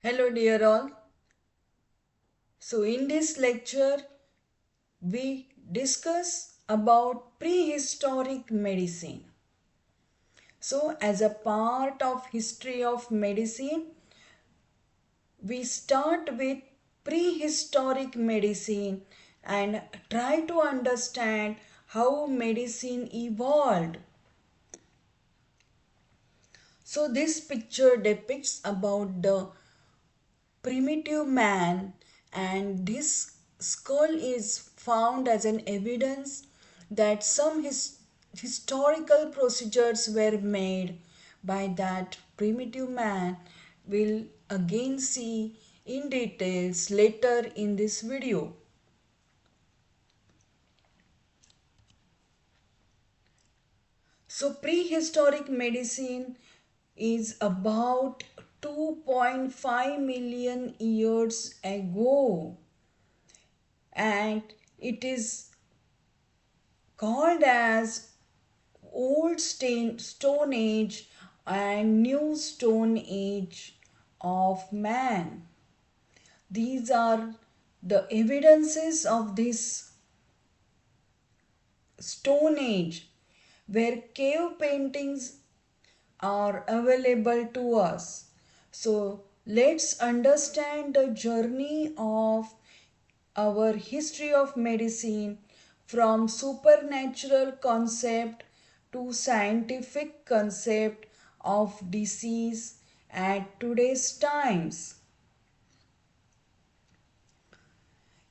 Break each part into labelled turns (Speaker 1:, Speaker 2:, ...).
Speaker 1: Hello dear all. So in this lecture we discuss about prehistoric medicine. So as a part of history of medicine we start with prehistoric medicine and try to understand how medicine evolved. So this picture depicts about the primitive man, and this skull is found as an evidence that some historical procedures were made by that primitive man. We'll again see in details later in this video. So prehistoric medicine is about 2.5 million years ago, and it is called as old stone age and new stone age of man. These are the evidences of this stone age where cave paintings are available to us. So let's understand the journey of our history of medicine from supernatural concept to scientific concept of disease at today's times.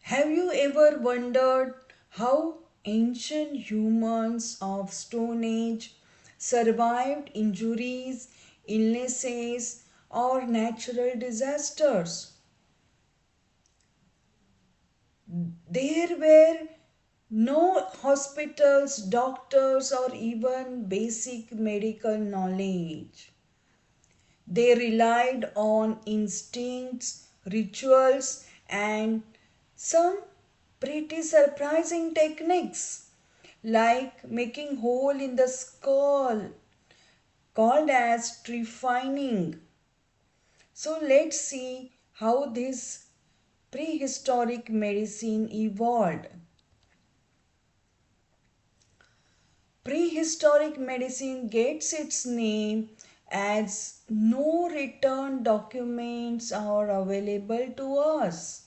Speaker 1: Have you ever wondered how ancient humans of Stone Age survived injuries, illnesses, or natural disasters? There were no hospitals, doctors, or even basic medical knowledge. They relied on instincts, rituals, and some pretty surprising techniques like making hole in the skull called as trephining. So let's see how this prehistoric medicine evolved. Prehistoric medicine gets its name as no written documents are available to us.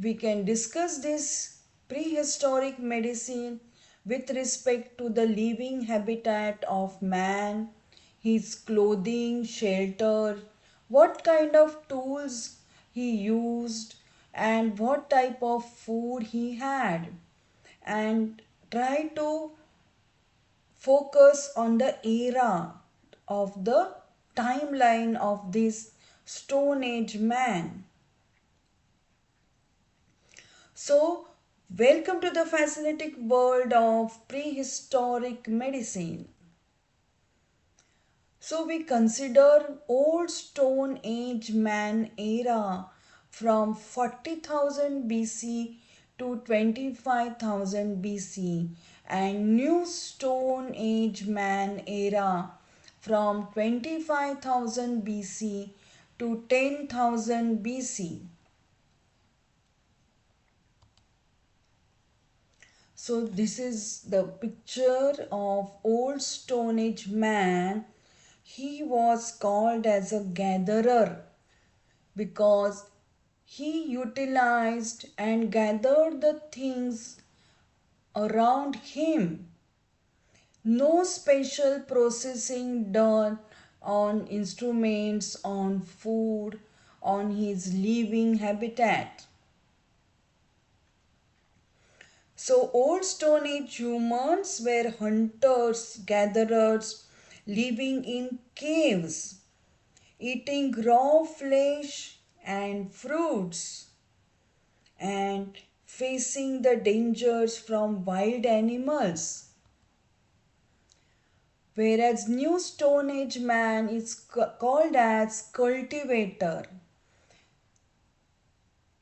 Speaker 1: We can discuss this prehistoric medicine with respect to the living habitat of man, his clothing, shelter, what kind of tools he used, and what type of food he had, and try to focus on the era of the timeline of this Stone Age man. So, welcome to the fascinating world of prehistoric medicine. So, we consider Old Stone Age man era from 40,000 BC to 25,000 BC, and New Stone Age man era from 25,000 BC to 10,000 BC. So this is the picture of old Stone Age man. He was called as a gatherer because he utilized and gathered the things around him. No special processing done on instruments, on food, on his living habitat. So, old Stone Age humans were hunters, gatherers, living in caves, eating raw flesh and fruits, and facing the dangers from wild animals. Whereas New Stone Age man is called as cultivator.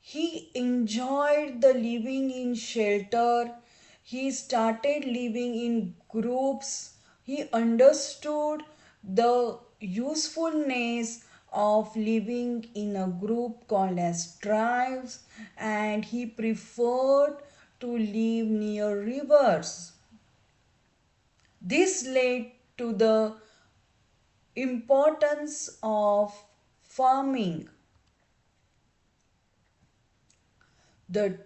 Speaker 1: He enjoyed the living in shelter. He started living in groups. He understood the usefulness of living in a group called as tribes, and he preferred to live near rivers. This led to the importance of farming. The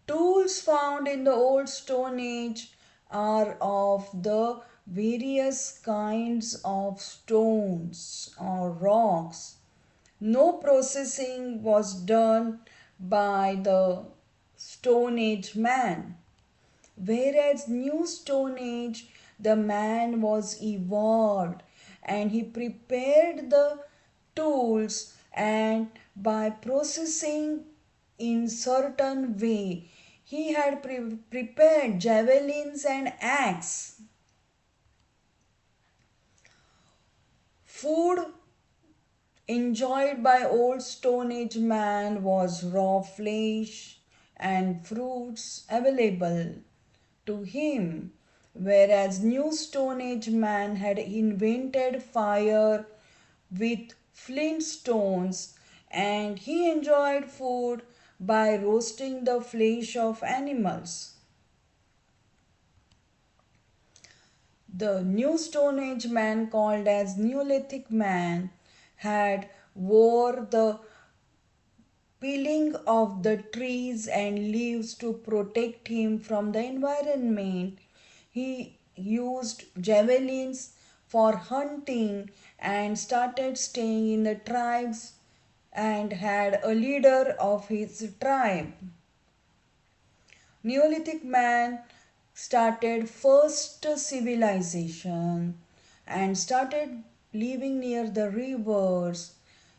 Speaker 1: tools found in the Old Stone Age are of the various kinds of stones or rocks. No processing was done by the Stone Age man. Whereas New Stone Age, the man was evolved and he prepared the tools, and by processing in certain way he had prepared javelins and axe. Food enjoyed by old Stone Age man was raw flesh and fruits available to him, whereas New Stone Age man had invented fire with flint stones, and he enjoyed food by roasting the flesh of animals. The New Stone Age man, called as Neolithic man, had wore the peeling of the trees and leaves to protect him from the environment. He used javelins for hunting and started staying in the tribes and had a leader of his tribe. Neolithic man started first civilization and started living near the rivers.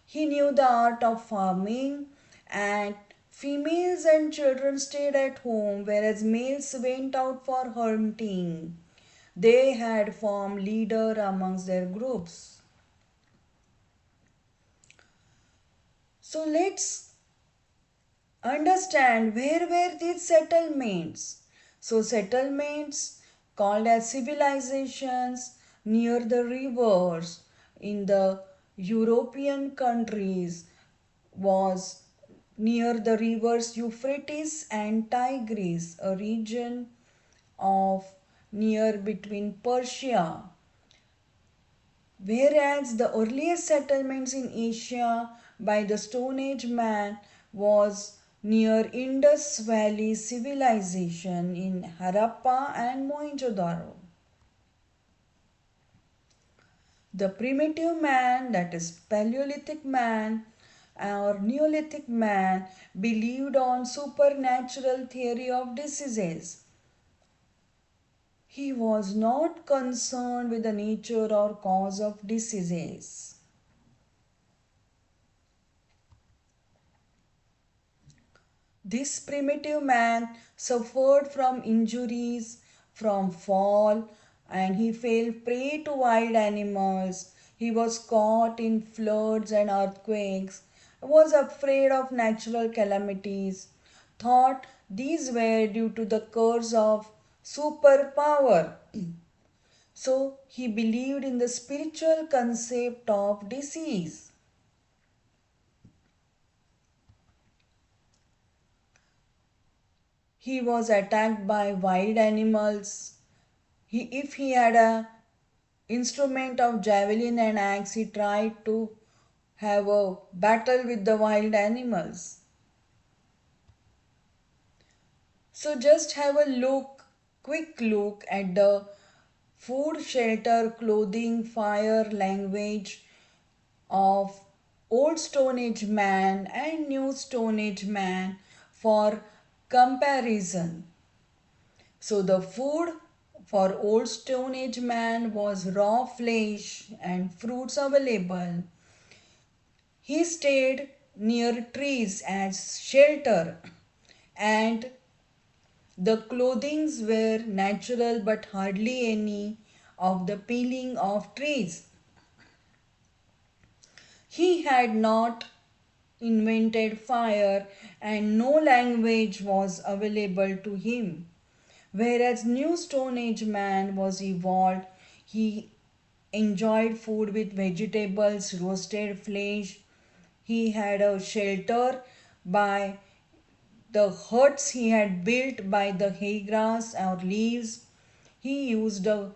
Speaker 1: He knew the art of farming, and females and children stayed at home whereas males went out for hunting. They had formed leader amongst their groups. So let's understand where were these settlements. So settlements called as civilizations near the rivers in the European countries was near the rivers Euphrates and Tigris, a region of near between Persia. Whereas the earliest settlements in Asia by the Stone Age man was near Indus Valley civilization in Harappa and Mohenjo-daro. The primitive man, that is Paleolithic man or Neolithic man, believed on supernatural theory of diseases. He was not concerned with the nature or cause of diseases. This primitive man suffered from injuries, from fall, and he fell prey to wild animals. He was caught in floods and earthquakes, was afraid of natural calamities, thought these were due to the curse of superpower. So he believed in the spiritual concept of disease. He was attacked by wild animals. If he had a instrument of javelin and axe, he tried to have a battle with the wild animals. So just have a quick look at the food, shelter, clothing, fire, language of Old Stone Age man and New Stone Age man for comparison. So the food for Old Stone Age man was raw flesh and fruits available. He stayed near trees as shelter, and the clothings were natural but hardly any of the peeling of trees. He had not invented fire and no language was available to him. Whereas New Stone Age man was evolved, he enjoyed food with vegetables, roasted flesh. He had a shelter by the huts he had built by the hay grass or leaves. He used the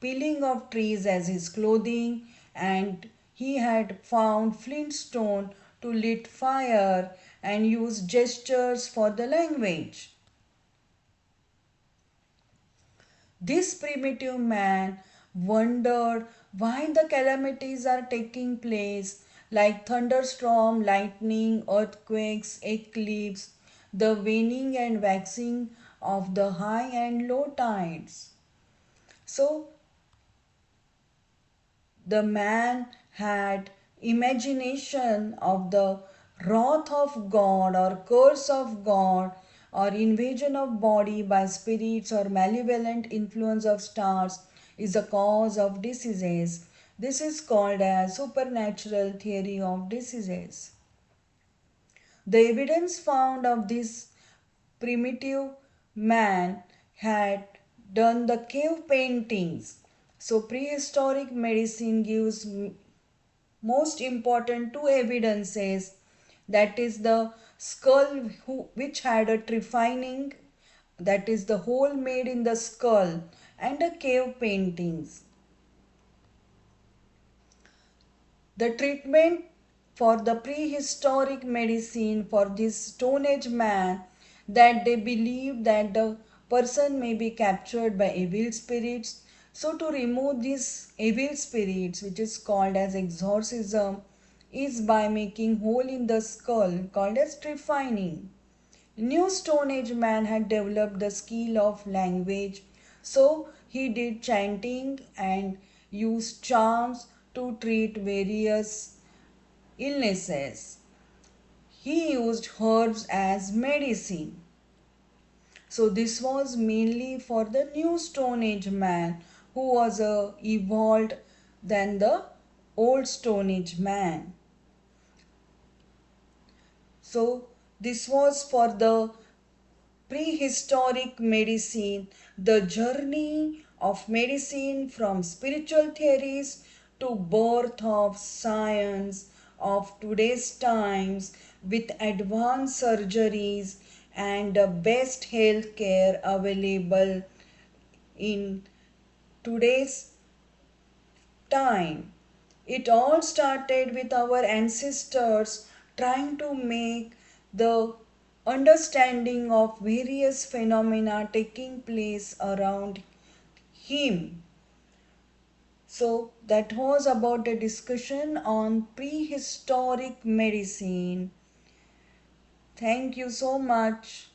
Speaker 1: peeling of trees as his clothing, and he had found flintstone to lit fire and used gestures for the language. This primitive man wondered why the calamities are taking place, like thunderstorm, lightning, earthquakes, eclipse, the waning and waxing of the high and low tides. So the man had imagination of the wrath of God or curse of God or invasion of body by spirits or malevolent influence of stars is the cause of diseases. This is called as supernatural theory of diseases. The evidence found of this primitive man had done the cave paintings. So prehistoric medicine gives most important two evidences, that is the skull which had a trephining, that is the hole made in the skull, and the cave paintings. The treatment for the prehistoric medicine for this Stone Age man, that they believe that the person may be captured by evil spirits. So to remove these evil spirits, which is called as exorcism, is by making hole in the skull called as trephining. New Stone Age man had developed the skill of language, so he did chanting and used charms to treat various illnesses. He used herbs as medicine. So this was mainly for the New Stone Age man who was evolved than the Old Stone Age man. So this was for the prehistoric medicine, the journey of medicine from spiritual theories to birth of science of today's times with advanced surgeries and the best health care available in today's time. It all started with our ancestors trying to make the understanding of various phenomena taking place around him. So that was about the discussion on prehistoric medicine. Thank you so much.